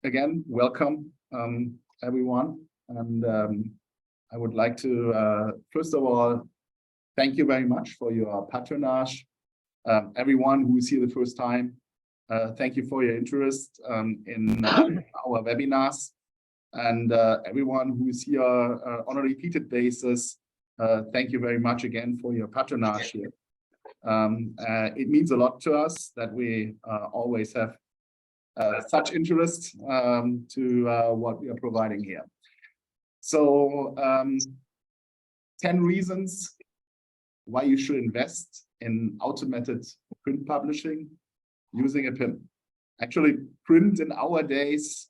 again, welcome everyone. And I would like to, first of all, thank you very much for your patronage. Everyone who is here the first time, thank you for your interest in our webinars. And everyone who is here on a repeated basis, thank you very much again for your patronage here. It means a lot to us that we always have such interest to what we are providing here. So 10 reasons why you should invest in automated print publishing using a PIM. Actually, print in our days,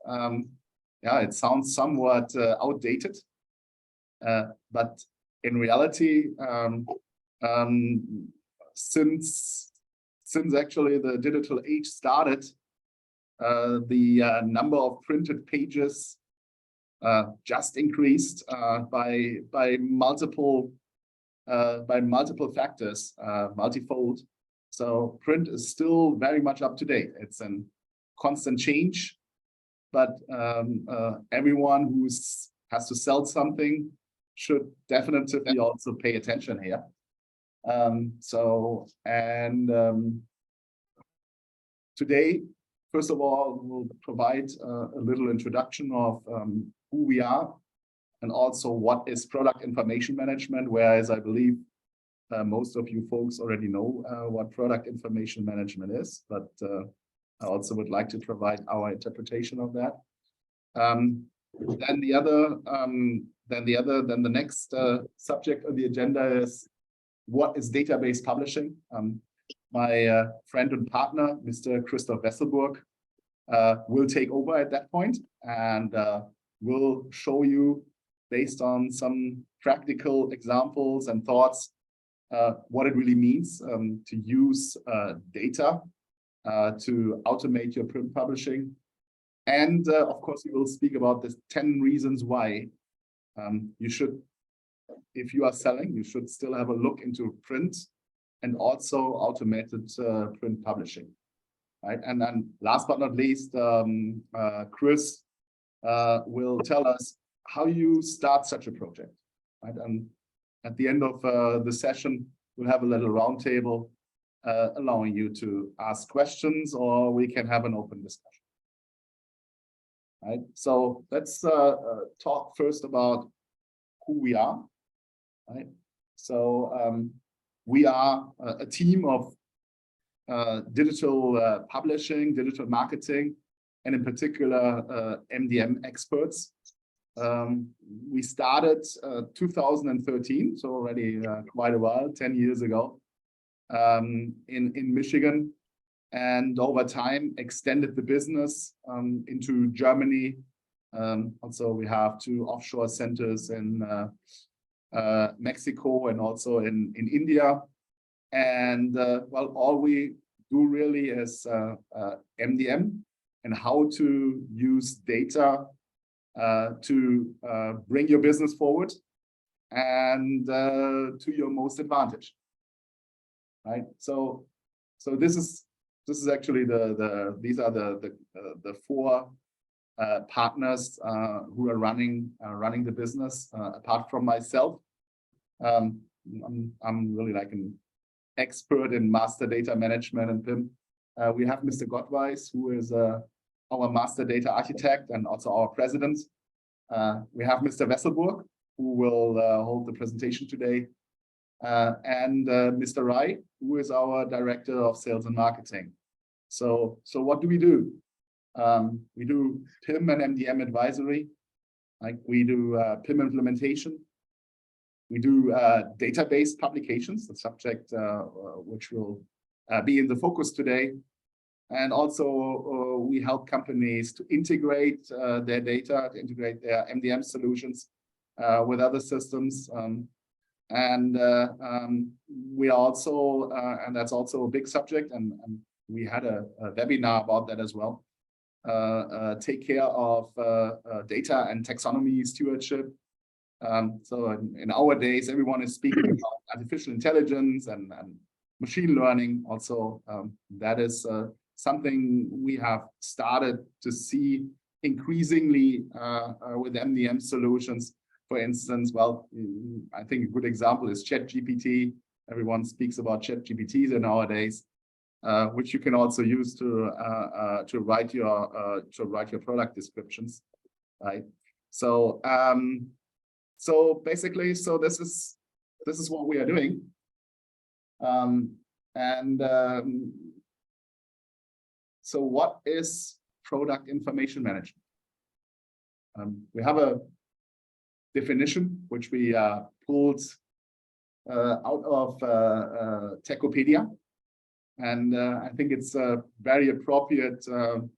yeah, it sounds somewhat outdated, but in reality, since actually the digital age started, the number of printed pages just increased by multiple factors, multifold. So print is still very much up to date. It's a constant change, but everyone who has to sell something should definitely also pay attention here. Today, first of all, we'll provide a little introduction of who we are and also what is product information management, whereas I believe most of you folks already know what product information management is, but I also would like to provide our interpretation of that. Then the next subject on the agenda is what is database publishing. My friend and partner, Mr. Christoph Wesselburg, will take over at that point and will show you, based on some practical examples and thoughts, what it really means to use data to automate your print publishing. And of course, we will speak about the 10 reasons why you should, if you are selling, you should still have a look into print and also automated print publishing. Right? And then last but not least, Chris will tell us how you start such a project. Right? And at the end of the session, we'll have a little roundtable allowing you to ask questions, or we can have an open discussion. Right? So let's talk first about who we are. Right? So we are a team of digital publishing, digital marketing, and in particular MDM experts. We started 2013, so already quite a while, 10 years ago, in Michigan, and over time extended the business into Germany. Also, we have 2 offshore centers in Mexico and also in India. And well, all we do really is MDM and how to use data to bring your business forward and to your most advantage. Right. So this is actually these are the 4 partners who are running the business. Apart from myself, I'm really like an expert in master data management and PIM. We have Mr. Gottweis, who is our master data architect and also our president. We have Mr. Wesselburg, who will hold the presentation today, and Mr. Rai, who is our director of sales and marketing. So what do? We do PIM and MDM advisory. Like we do PIM implementation. We do database publications, the subject which will be in the focus today. And also we help companies to integrate their data, to integrate their MDM solutions with other systems. We also, and that's also a big subject, and we had a webinar about that as well, take care of data and taxonomy stewardship. So in our days, everyone is speaking about artificial intelligence and machine learning. Also, that is something we have started to see increasingly with MDM solutions. For instance, well, I think a good example is ChatGPT. Everyone speaks about ChatGPT nowadays, which you can also use to write your product descriptions, right? So so basically, this is what we are doing, so what is product information management? We have a definition which we pulled out of Techopedia, and I think it's very appropriate to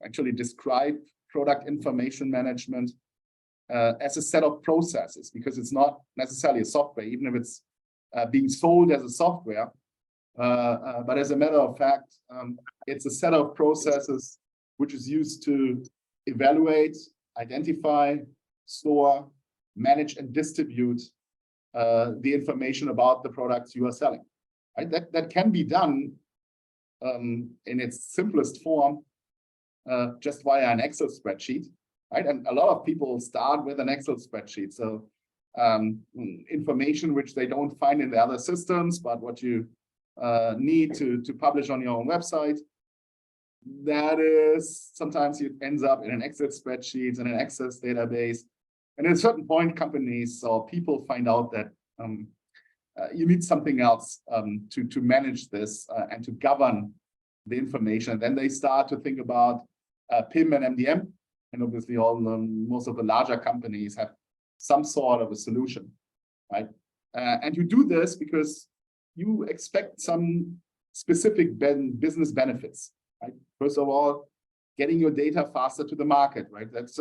actually describe product information management as a set of processes, because it's not necessarily a software, even if it's being sold as a software. But as a matter of fact, it's a set of processes which is used to evaluate, identify, store, manage, and distribute the information about the products you are selling. Right? That can be done in its simplest form just via an Excel spreadsheet. Right? And a lot of people start with an Excel spreadsheet. So information which they don't find in the other systems, but what you need to publish on your own website. That is, sometimes it ends up in an Excel spreadsheet and an Access database. And at a certain point, companies or people find out that you need something else to manage this and to govern the information. Then they start to think about PIM and MDM. And obviously, most of the larger companies have some sort of a solution, right? And you do this because you expect some specific business benefits, right? First of all, getting your data faster to the market, right? That's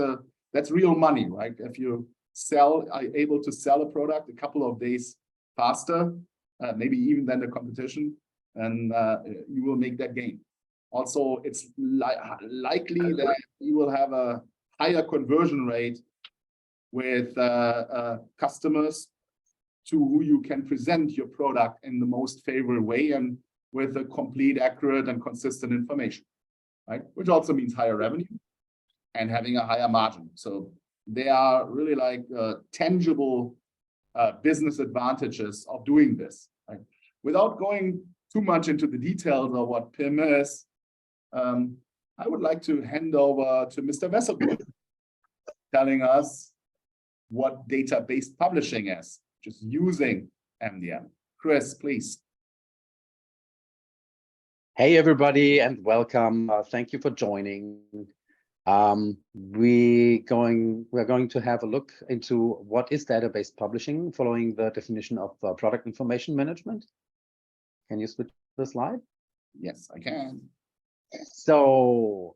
real money, right? If you are able to sell a product a couple of days faster, maybe even than the competition, and you will make that gain. Also, it's likely that you will have a higher conversion rate with customers to who you can present your product in the most favorable way and with a complete, accurate, and consistent information, right? Which also means higher revenue and having a higher margin. So they are really like tangible business advantages of doing this, right? Without going too much into the details of what PIM is, I would like to hand over to Mr. Wesselbrück, telling us what data-based publishing is, just using MDM. Chris, please. Hey, everybody, and welcome. Thank you for joining. We're going to have a look into what is database publishing, following the definition of product information management. Can you switch the slide? Yes, I can. So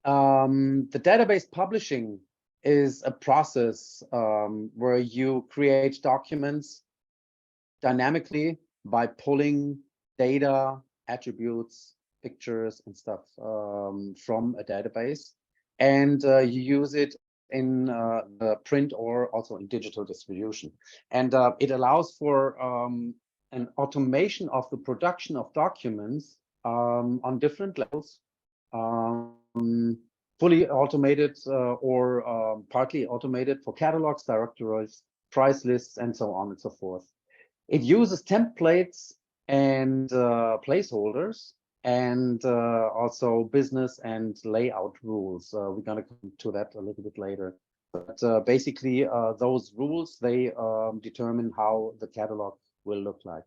the database publishing is a process where you create documents dynamically by pulling data, attributes, pictures, and stuff from a database, and you use it in the print or also in digital distribution. And it allows for an automation of the production of documents on different levels, fully automated or partly automated for catalogs, directories, price lists, and so on and so forth. It uses templates and placeholders, and also business and layout rules. We're going to come to that a little bit later. But basically, those rules, they determine how the catalog will look like.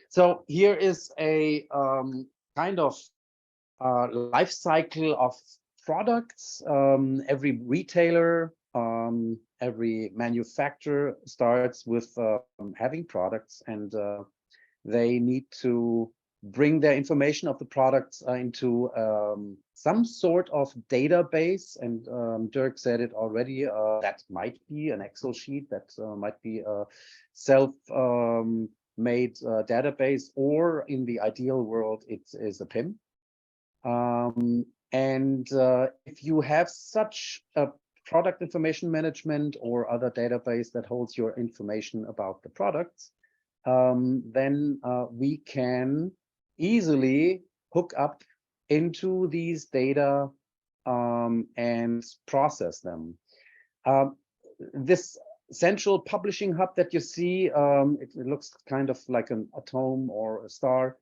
So here is a kind of life cycle of products. Every retailer, every manufacturer starts with having products, and they need to bring their information of the products into some sort of database. And Dirk said it already, that might be an Excel sheet, that might be a self-made database, or in the ideal world, it is a PIM. And if you have such a product information management or other database that holds your information about the products, then we can easily hook up into these data and process them. This central publishing hub that you see, it looks kind of like an atom or a star,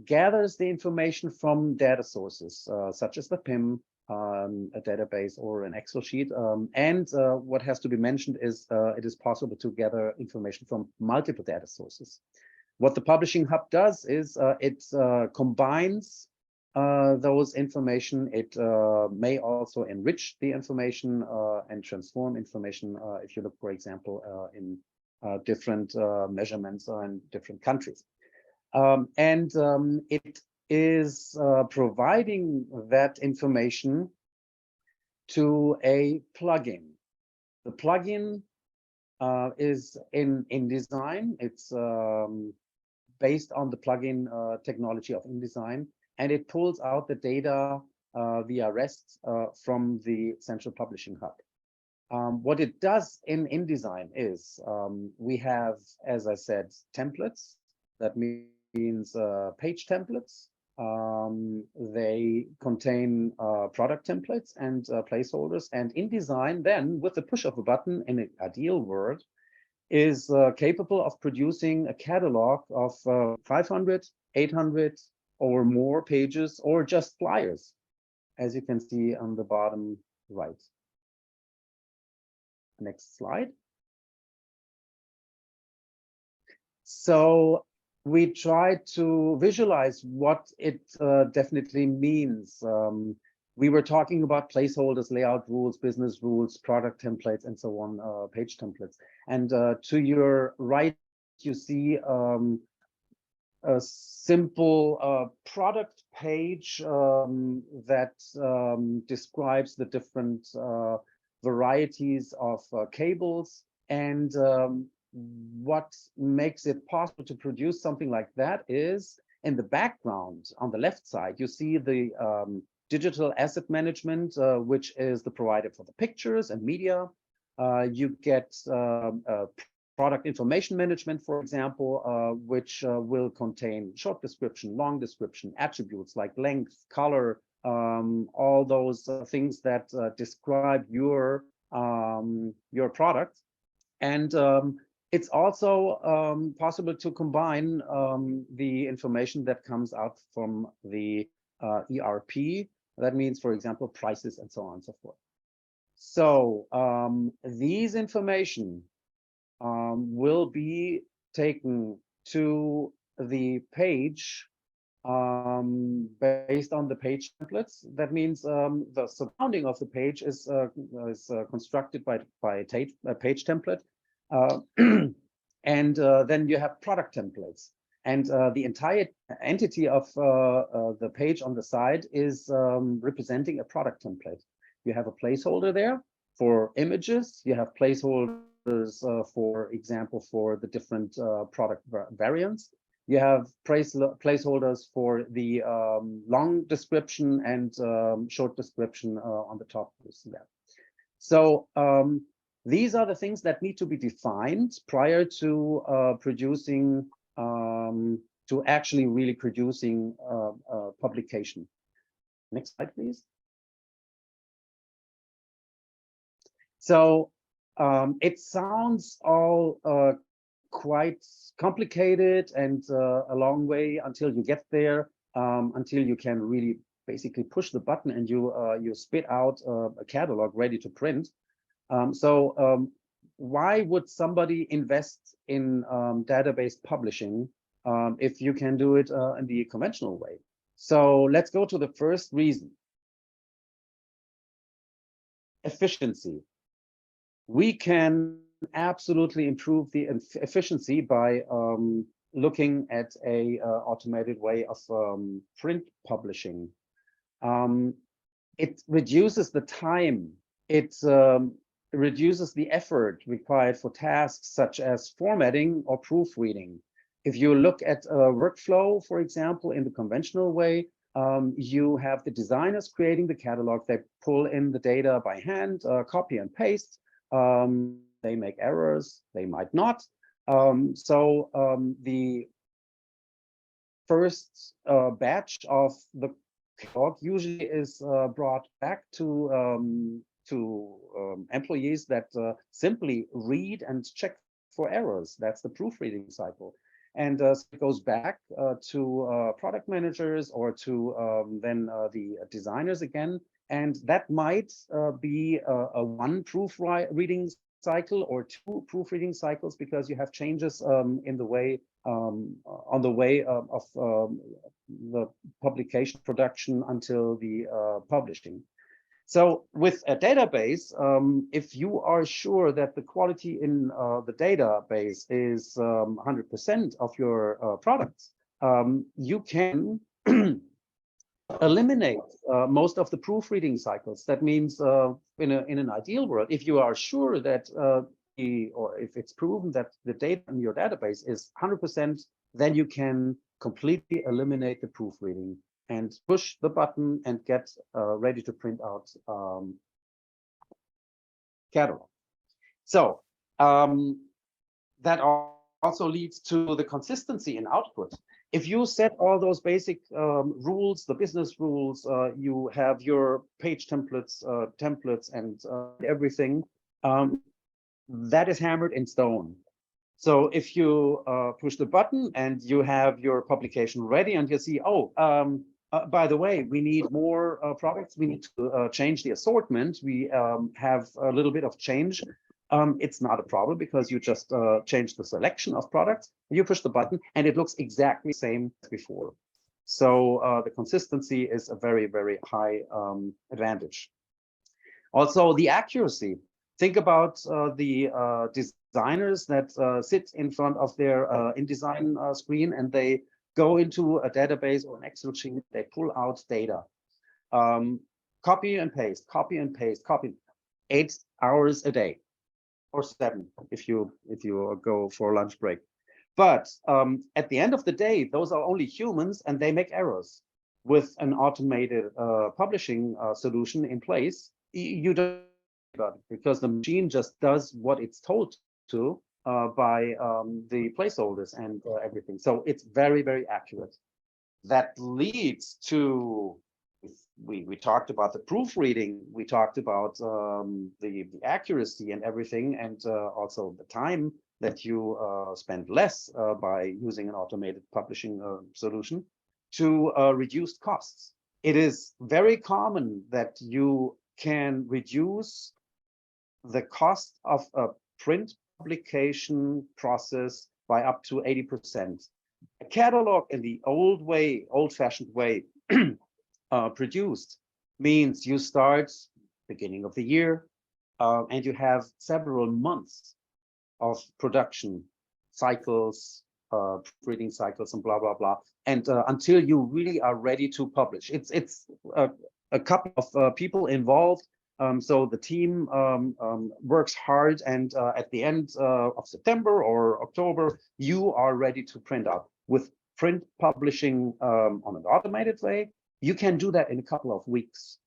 gathers the information from data sources, such as the PIM, a database or an Excel sheet. And what has to be mentioned is it is possible to gather information from multiple data sources. What the publishing hub does is it combines those information. It may also enrich the information and transform information if you look, for example, in different measurements in different countries. It is providing that information to a plugin. The plugin is in InDesign. It's based on the plugin technology of InDesign, and it pulls out the data via REST from the central publishing hub. What it does in InDesign is we have, as I said, templates. That means page templates. They contain product templates and placeholders. And InDesign then, with the push of a button in an ideal world, is capable of producing a catalog of 500, 800 or more pages, or just flyers, as you can see on the bottom right. Next slide. So we try to visualize what it definitely means. We were talking about placeholders, layout rules, business rules, product templates, and so on, page templates. And to your right, you see a simple product page that describes the different varieties of cables, and what makes it possible to produce something like that is in the background on the left side, you see the digital asset management, which is the provider for the pictures and media. You get product information management, for example, which will contain short description, long description, attributes like length, color, all those things that describe your product. And it's also possible to combine the information that comes out from the ERP. That means, for example, prices and so on and so forth. So these information will be taken to the page based on the page templates. That means the surrounding of the page is constructed by a page template. And then you have product templates. And the entire entity of the page on the side is representing a product template. You have a placeholder there for images. You have placeholders, for example, for the different product variants. You have placeholders for the long description and short description on the top. So these are the things that need to be defined prior to producing, to actually really producing publication. Next slide, please. So it sounds all quite complicated and a long way until you get there, until you can really basically push the button and you spit out a catalog ready to print. So why would somebody invest in database publishing if you can do it in the conventional way? So let's go to the first reason. Efficiency. We can absolutely improve the efficiency by looking at a automated way of print publishing. It reduces the time. It reduces the effort required for tasks such as formatting or proofreading. If you look at workflow, for example, in the conventional way, you have the designers creating the catalog. They pull in the data by hand, copy and paste. They make errors, they might not. The first batch of the catalog usually is brought back to employees that simply read and check for errors. That's the proofreading cycle. And so it goes back to product managers or to then the designers again. And that might be a one proofreading cycle or two proofreading cycles, because you have changes in the way on the way of the publication production until the publishing. So with a database, if you are sure that the quality in the database is 100% of your products, you can eliminate most of the proofreading cycles. That means in an ideal world, if you are sure that or if it's proven that the data in your database is 100%, then you can completely eliminate the proofreading and push the button and get ready to print out catalog. So that also leads to the consistency in output. If you set all those basic rules, the business rules, you have your page templates, and everything, that is hammered in stone. So if you push the button and you have your publication ready and you see, oh, by the way, we need more products, we need to change the assortment, we have a little bit of change. It's not a problem, because you just change the selection of products, you push the button, and it looks exactly the same as before. So the consistency is a very, very high advantage. Also, the accuracy. Think about the designers that sit in front of their InDesign screen, and they go into a database or an Excel sheet, they pull out data. Copy and paste, copy and paste, copy. 8 hours a day. Or 7 if you go for a lunch break. But at the end of the day, those are only humans, and they make errors. With an automated publishing solution in place, you don't worry about it, because the machine just does what it's told to by the placeholders and everything. So it's very, very accurate. That leads to, we talked about the proofreading, we talked about the accuracy and everything, and also the time that you spend less by using an automated publishing solution, to reduced costs. It is very common that you can reduce the cost of a print publication process by up to 80%. A catalog in the old-fashioned way, produced means you start beginning of the year, and you have several months of production cycles, reading cycles, and blah blah blah, and until you really are ready to publish. It's a couple of people involved, so the team works hard, and at the end of September or October, you are ready to print out. With print publishing on an automated way, you can do that in a couple of weeks,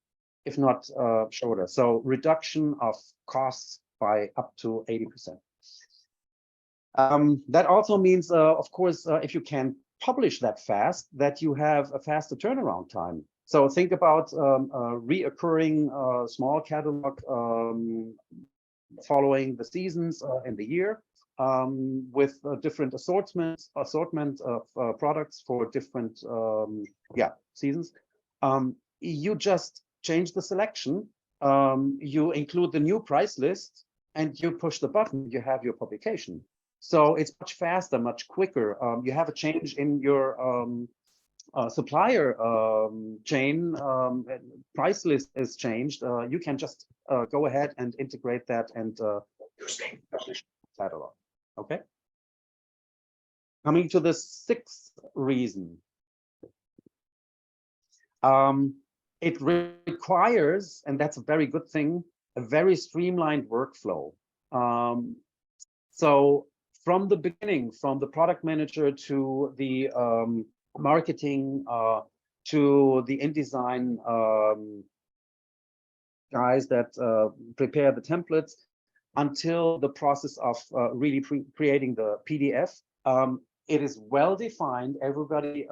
if not shorter. So reduction of costs by up to 80%. That also means, of course, if you can publish that fast, that you have a faster turnaround time. So think about reoccurring small catalog following the seasons in the year, with different assortment of products for different seasons. You just change the selection, you include the new price list, and you push the button, you have your publication. So it's much faster, much quicker. You have a change in your supplier chain, price list is changed. You can just go ahead and integrate that and publish catalog. Okay. Coming to the 6th reason. It requires, and that's a very good thing, a very streamlined workflow. So from the beginning, from the product manager to the marketing, to the InDesign guys that prepare the templates, until the process of really creating the PDF, it is well defined. Everybody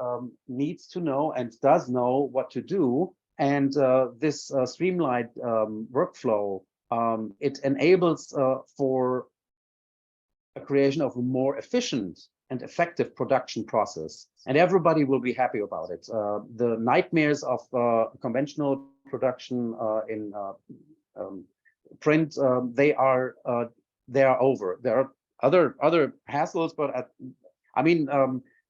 needs to know and does know what to do. And this streamlined workflow, it enables for a creation of a more efficient and effective production process. And everybody will be happy about it. The nightmares of conventional production in print, they are over. There are other hassles, but I mean,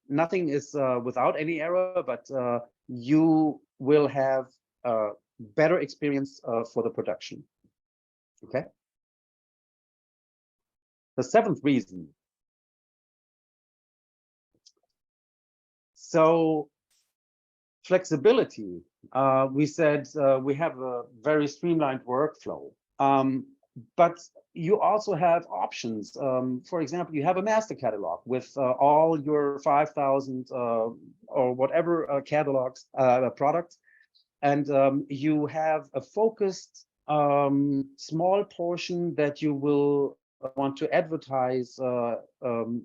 nothing is without any error, but you will have a better experience for the production. Okay. The seventh reason. So flexibility. We said we have a very streamlined workflow, but you also have options. For example, you have a master catalog with all your 5,000 or whatever catalogs, products, and you have a focused small portion that you will want to advertise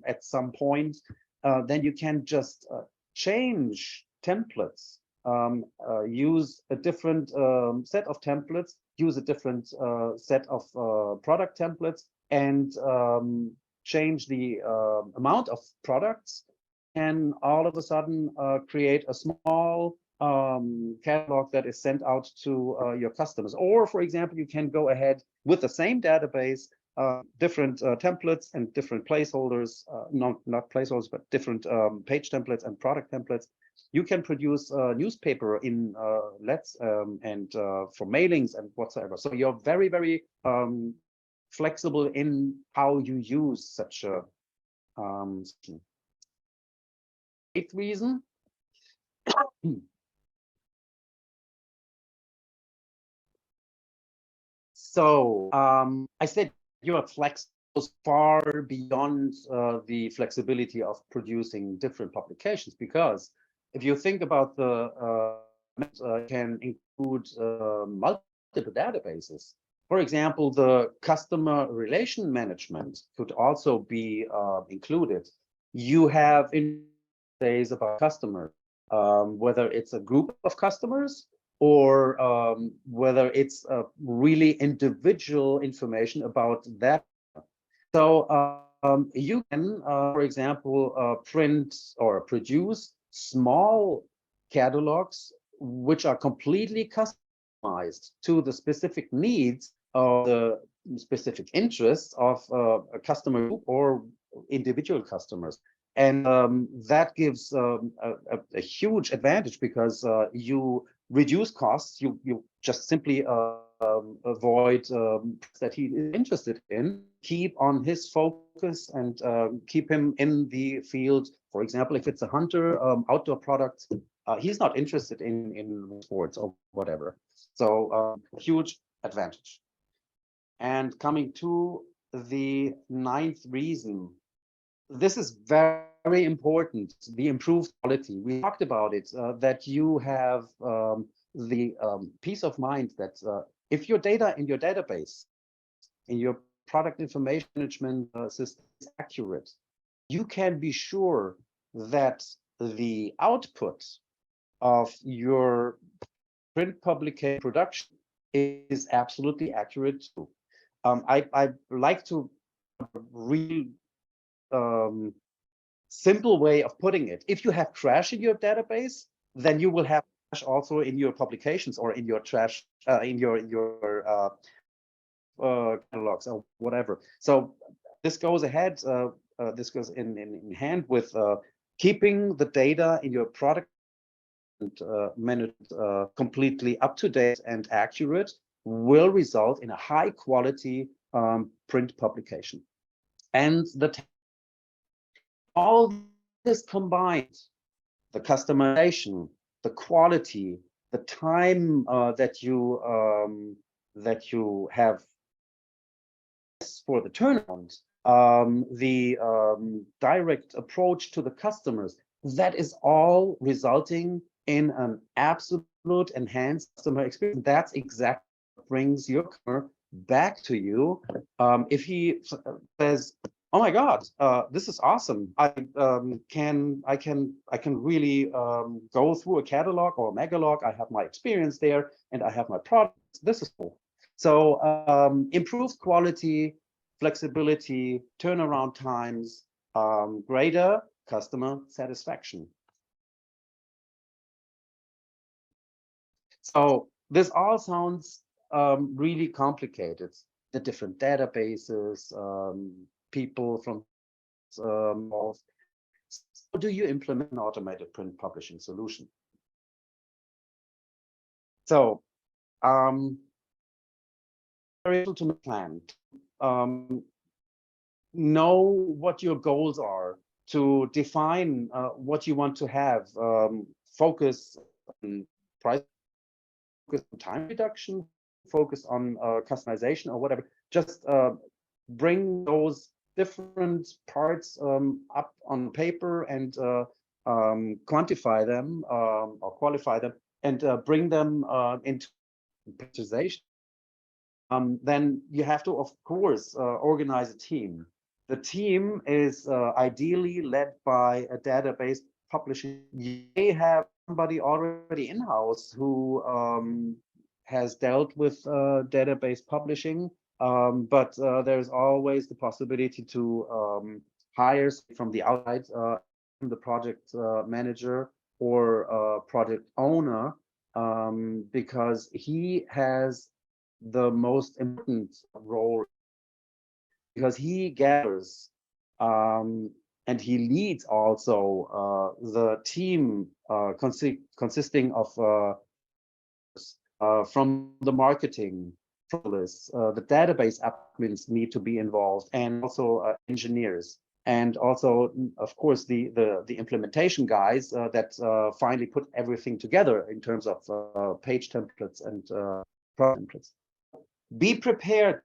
at some point. Then you can just change templates, use a different set of templates, use a different set of product templates, and change the amount of products, and all of a sudden create a small catalog that is sent out to your customers. Or, for example, you can go ahead with the same database, different templates and different placeholders, not placeholders, but different page templates and product templates. You can produce newspaper in LEDs and for mailings and whatsoever. So you're very, very flexible in how you use such a eighth reason. So I said you are flexible far beyond the flexibility of producing different publications, because if you think about the can include multiple databases. For example, the customer relation management could also be included. You have days about customers, whether it's a group of customers or whether it's really individual information about that. So you can, for example, print or produce small catalogs which are completely customized to the specific needs of the specific interests of a customer group or individual customers. And that gives a huge advantage, because you reduce costs. You just simply avoid that he is interested in, keep on his focus, and keep him in the field. For example, if it's a hunter, outdoor product, he's not interested in sports or whatever. So huge advantage. And coming to the ninth reason, this is very important, the improved quality. We talked about it, that you have the peace of mind that if your data in your database, in your product information management system is accurate, you can be sure that the output of your print publication production is absolutely accurate too. I like to really simple way of putting it. If you have trash in your database, then you will have trash also in your publications or in your trash in your catalogs or whatever. So this goes ahead. This goes in hand with keeping the data in your product managed completely up to date and accurate will result in a high quality print publication. And all this combined, the customization, the quality, the time that you have for the turnaround, the direct approach to the customers, that is all resulting in an absolute enhanced customer experience. That's exactly what brings your customer back to you. If he says, oh my God, this is awesome. I can really go through a catalog or a megalog. I have my experience there and I have my products. This is cool. So improved quality, flexibility, turnaround times, greater customer satisfaction. So this all sounds really complicated. The different databases, people from how do you implement an automated print publishing solution? So very able to plan, know what your goals are, to define what you want to have, focus on price, focus on time reduction, focus on customization or whatever. Just bring those different parts up on paper and quantify them or qualify them and bring them into prioritization. Then you have to, of course, organize a team. The team is ideally led by a database publishing. You may have somebody already in-house who has dealt with database publishing, but there's always the possibility to hire from the outside, the project manager or project owner, because he has the most important role, because he gathers and he leads also the team consisting of from the marketing, the database admins need to be involved, and also engineers, and also, of course, the implementation guys that finally put everything together in terms of page templates and product templates. Be prepared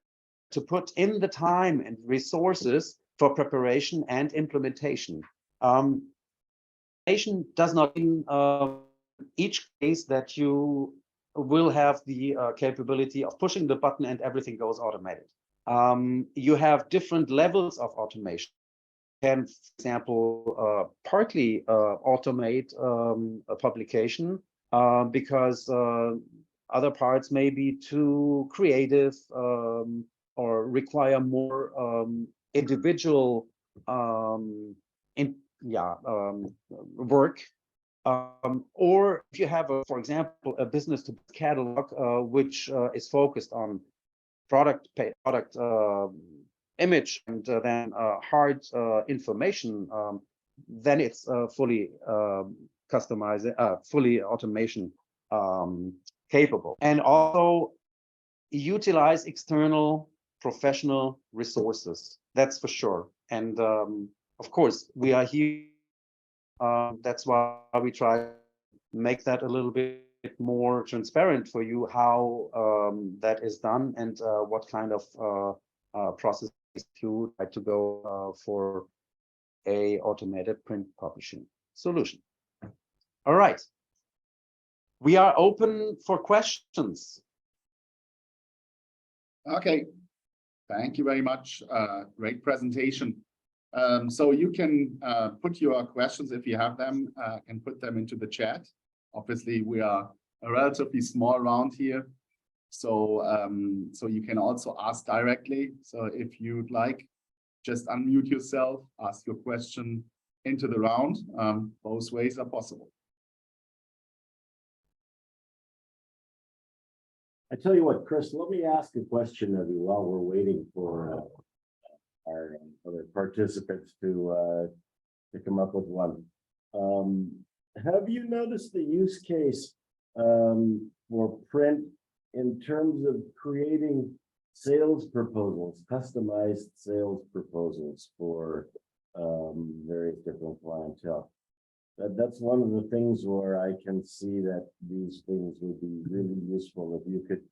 to put in the time and resources for preparation and implementation. Implementation does not mean each case that you will have the capability of pushing the button and everything goes automated. You have different levels of automation. You can, for example, partly automate a publication because other parts may be too creative or require more individual work. Or if you have, for example, a business to catalog which is focused on product image and then hard information, then it's fully customized, fully automation capable. And also utilize external professional resources. That's for sure. And of course, we are here. That's why we try to make that a little bit more transparent for you, how that is done and what kind of process you try to go for a automated print publishing solution. All right. We are open for questions. Okay. Thank you very much. Great presentation. So you can put your questions, if you have them, and put them into the chat. Obviously, we are a relatively small round here, so so you can also ask directly. So if you'd like, just unmute yourself, ask your question into the round. Both ways are possible. I tell you what, Chris, let me ask a question of you while we're waiting for our other participants to come up with one. Have you noticed the use case for print in terms of creating sales proposals, customized sales proposals for various different clientele? That's one of the things where I can see that these things would be really useful if you could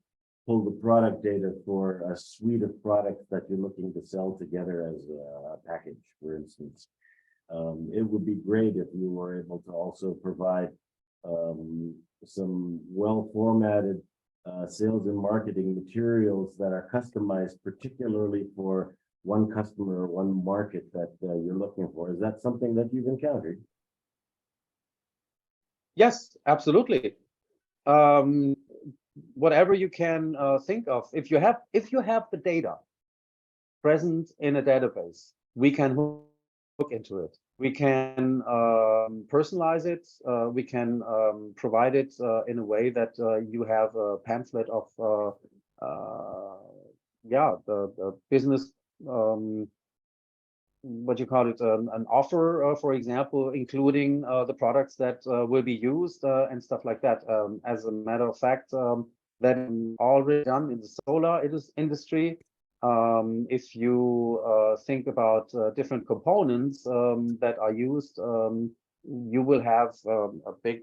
pull the product data for a suite of products that you're looking to sell together as a package, for instance. It would be great if you were able to also provide some well-formatted sales and marketing materials that are customized particularly for one customer, one market that you're looking for. Is that something that you've encountered? Yes, absolutely. Whatever you can think of, if you have the data present in a database, we can look into it. We can personalize it. We can provide it in a way that you have a pamphlet of the business, what you call it, an offer, for example, including the products that will be used and stuff like that. As a matter of fact, that is already done in the solar industry. If you think about different components that are used, you will have a big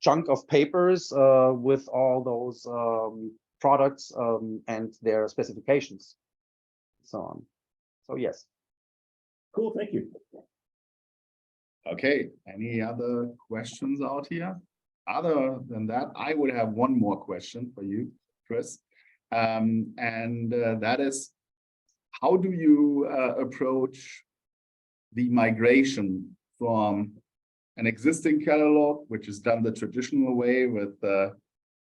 chunk of papers with all those products and their specifications, so on. So yes. Cool, thank you. Okay, any other questions out here? Other than that, I would have one more question for you, Chris. That is, how do you approach the migration from an existing catalog, which is done the traditional way with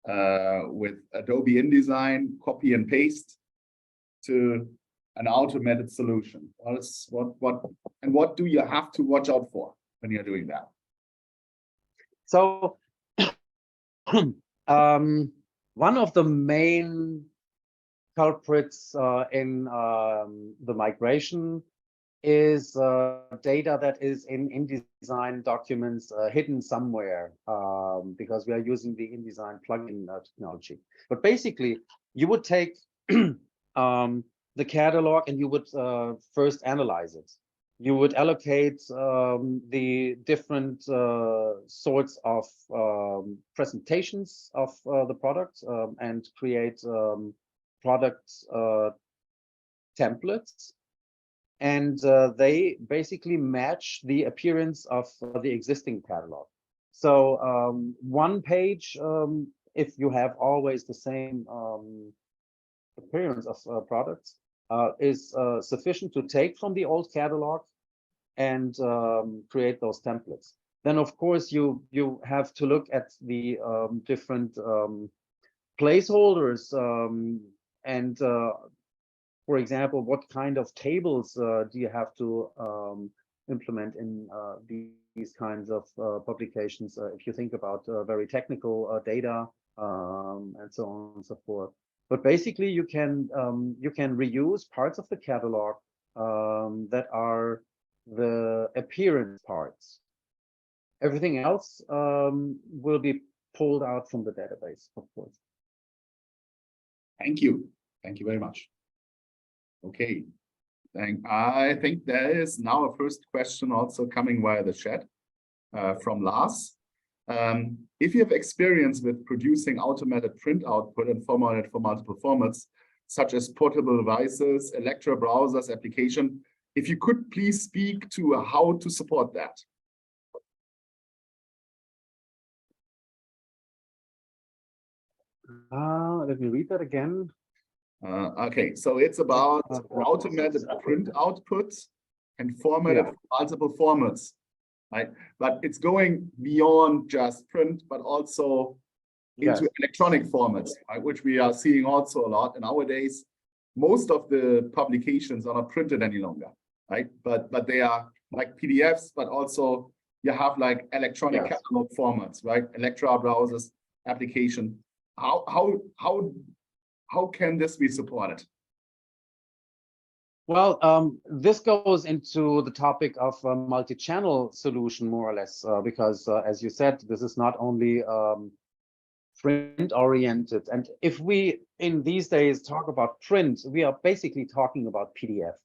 Adobe InDesign, copy and paste, to an automated solution? What do you have to watch out for when you're doing that? So one of the main culprits in the migration is data that is in InDesign documents hidden somewhere, because we are using the InDesign plugin technology. But basically, you would take the catalog and you would first analyze it. You would allocate the different sorts of presentations of the product and create product templates. And they basically match the appearance of the existing catalog. So one page, if you have always the same appearance of products, is sufficient to take from the old catalog and create those templates. Then, of course, you have to look at the different placeholders and for example, what kind of tables do you have to implement in these kinds of publications? If you think about very technical data and so on and so forth. But basically, you can reuse parts of the catalog that are the appearance parts. Everything else will be pulled out from the database, of course. Thank you. Thank you very much. Okay. I think there is now a first question also coming via the chat from Lars. If you have experience with producing automated print output and formatted for multiple formats, such as portable devices, Electra browsers, application, if you could please speak to how to support that. Let me read that again. Okay, so it's about automated print outputs and formatted for multiple formats, right? But it's going beyond just print, but also into electronic formats, right? Which we are seeing also a lot. And nowadays, most of the publications are not printed any longer, right? But they are like PDFs, but also you have like electronic catalog formats, right? Electra browsers, application. How can this be supported? Well, this goes into the topic of a multi-channel solution, more or less, because as you said, this is not only print oriented. And if we in these days talk about print, we are basically talking about PDF.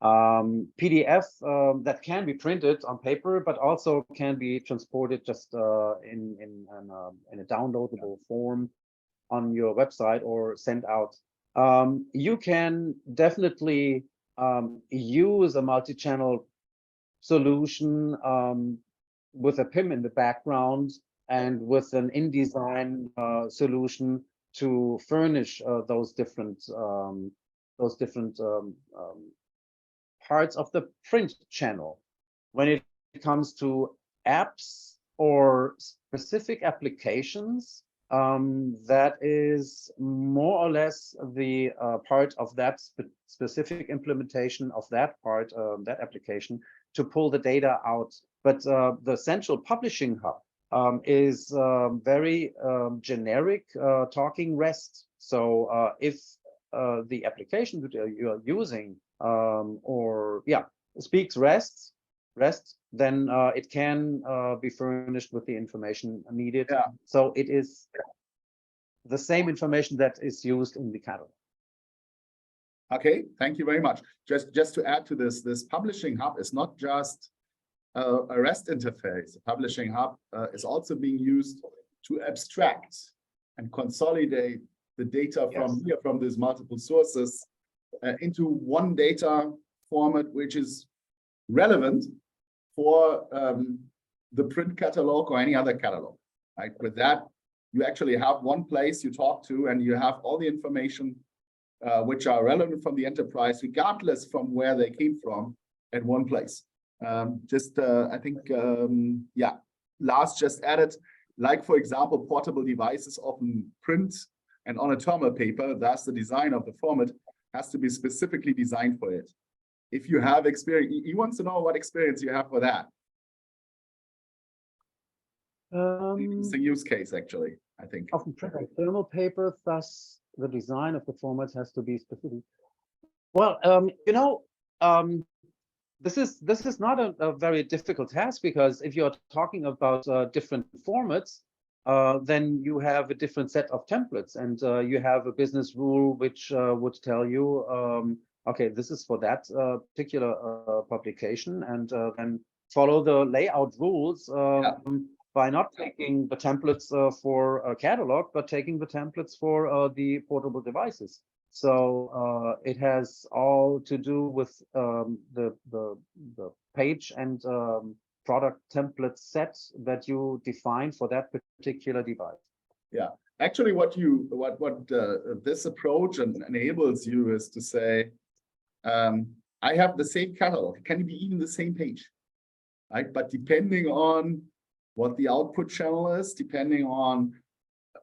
PDF that can be printed on paper, but also can be transported just in a downloadable form on your website or sent out. You can definitely use a multi-channel solution with a PIM in the background and with an InDesign solution to furnish those different those different parts of the print channel. When it comes to apps or specific applications, that is more or less the part of that specific implementation of that part, that application, to pull the data out. But the central publishing hub is very generic, talking REST. So if the application that you're using speaks REST, then it can be furnished with the information needed. Yeah. So it is the same information that is used in the catalog. Okay, thank you very much. Just to add to this, this publishing hub is not just a REST interface. The publishing hub is also being used to abstract and consolidate the data from these multiple sources into one data format, which is relevant for the print catalog or any other catalog. Right? With that, you actually have one place you talk to, and you have all the information which are relevant from the enterprise, regardless from where they came from, at one place. I think, Lars just added, like, for example, portable devices often print and on a thermal paper, thus the design of the format has to be specifically designed for it. If you have experience, he wants to know what experience you have for that. It's a use case, actually, I think. Often print on thermal paper, thus the design of the format has to be specific. Well, this is not a very difficult task, because if you're talking about different formats, then you have a different set of templates, and you have a business rule which would tell you, okay, this is for that particular publication, and then follow the layout rules by not taking the templates for a catalog, but taking the templates for the portable devices. So it has all to do with the page and product template set that you define for that particular device. Yeah, actually, what this approach enables you is to say, I have the same catalog. It can be even the same page, right? But depending on what the output channel is, depending on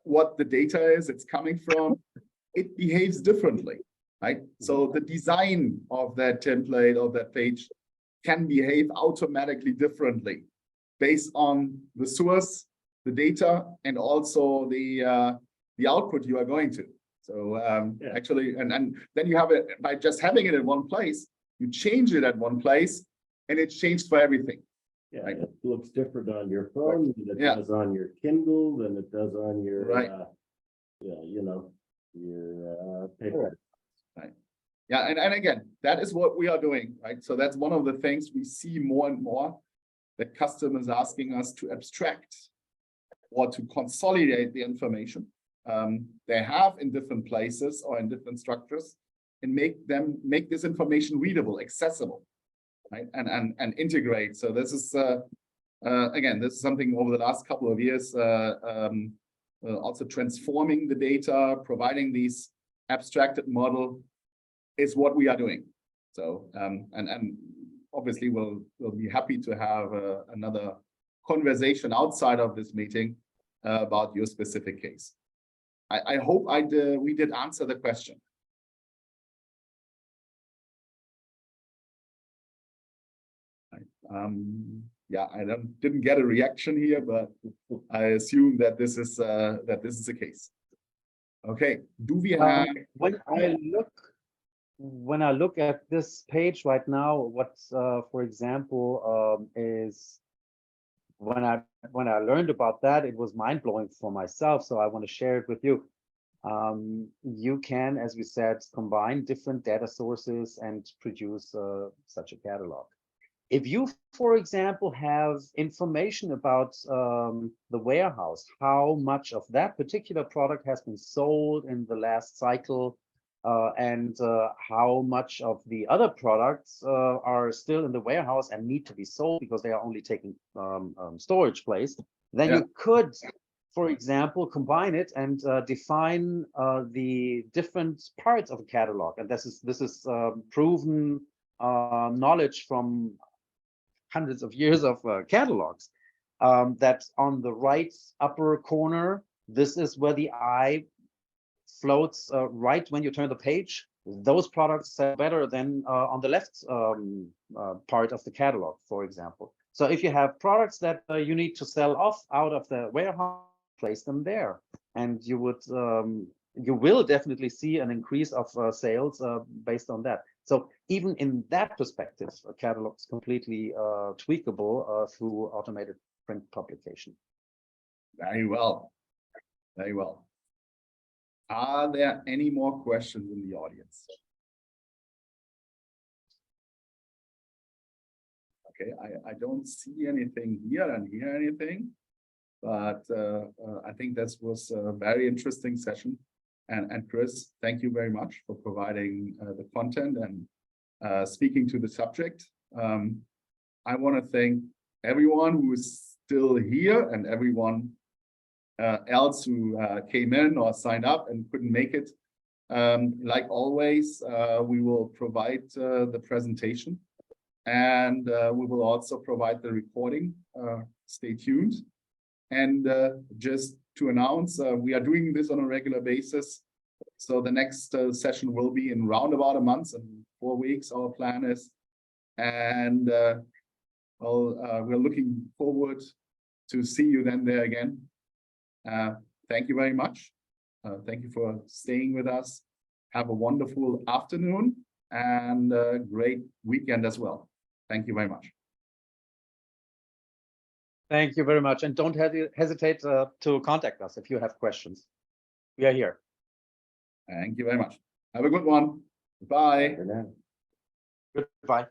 what the data is it's coming from, it behaves differently, right? So the design of that template or that page can behave automatically differently based on the source, the data, and also the output you are going to. So actually, and then you have it by just having it in one place, you change it at one place, and it's changed for everything. Yeah, right. It looks different on your phone than it does on your Kindle, than it does on your your paper. Right. Yeah, and again, that is what we are doing, right? So that's one of the things we see more and more, that customers asking us to abstract or to consolidate the information they have in different places or in different structures, and make this information readable, accessible, right? And integrate. So this is again, this is something over the last couple of years, also transforming the data, providing these abstracted model is what we are doing. So and obviously we'll be happy to have another conversation outside of this meeting about your specific case. I hope we did answer the question. Yeah, I didn't get a reaction here, but I assume that this is the case. Okay, do we have? When I look at this page right now, what, for example, is when I learned about that, it was mind blowing for myself. So I want to share it with you. You can, as we said, combine different data sources and produce such a catalog. If you, for example, have information about the warehouse, how much of that particular product has been sold in the last cycle, and how much of the other products are still in the warehouse and need to be sold because they are only taking storage place, then you could for example, combine it and define the different parts of a catalog. And this is proven knowledge from hundreds of years of catalogs. That on the right upper corner, this is where the eye floats right when you turn the page. Those products sell better than on the left part of the catalog, for example. So if you have products that you need to sell off out of the warehouse, place them there, and you will definitely see an increase of sales based on that. So even in that perspective, a catalog is completely tweakable through automated print publication. Very well. Very well. Are there any more questions in the audience? Okay, I don't see anything here and hear anything, but I think this was a very interesting session. And Chris, thank you very much for providing the content and speaking to the subject. I want to thank everyone who is still here and everyone else who came in or signed up and couldn't make it. Like always, we will provide the presentation, and we will also provide the recording. Stay tuned. And just to announce, we are doing this on a regular basis. So the next session will be in round about a month and 4 weeks, our plan is. And we're looking forward to see you then there again. Thank you very much. Thank you for staying with us. Have a wonderful afternoon and a great weekend as well. Thank you very much. Thank you very much. And don't hesitate to contact us if you have questions. We are here. Thank you very much. Have a good one. Bye. Good night. Goodbye.